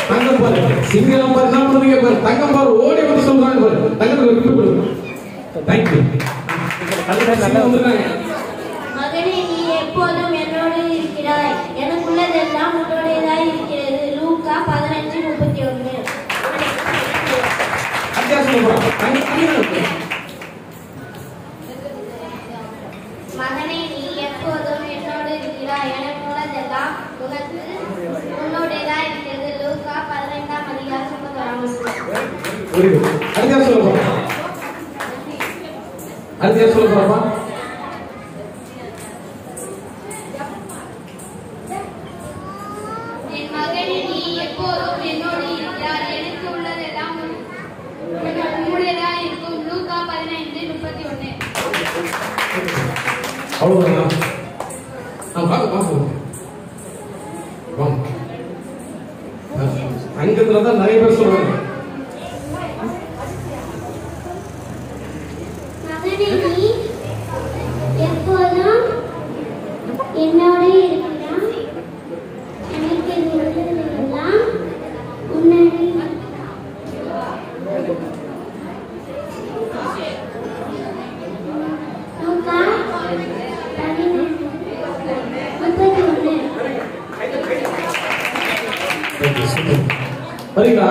தங்கம் பாரு சிங்கம் பாரு என்ன பண்ணுவீங்க பாரு தங்கம் பாரு ஓடி வந்து சொல்றாங்க பாரு தங்கத்துக்கு ஒரு கிஃப்ட் கொடுங்க. Thank you. நல்லா வந்திருக்காங்க. மகனே நீ எப்போதும் என்னோடு இருக்கிறாய் எனக்குள்ளதெல்லாம் உன்னுடையதாய் இருக்கிறது. லூக்கா 15:31. மகனே நீ எப்போதும் என்னோடு இருக்கிறாய் எனக்குள்ளதெல்லாம் உன்னுடையதாய் இருக்கிறது. லூக்கா 15:31. அடுத்த சொல்ல பாப்பா. என் மகனே நீ எப்போதும் என்னோடு இருக்கிறாய் எனக்கு உள்ளதெல்லாம் உன்னுடையதாய் இருக்கும். லூக்கா 15:31. அவ்வளவுதான். வாங்க அங்கத்துலதான் நிறைய பேர் சொல்றாங்க. மகனே நீ எப்போதும் என்னோடு இருக்கிறாய் எனக்கு உள்ளதெல்லாம் உன்னுடைய லூக்கா 15:31. சரிங்களா?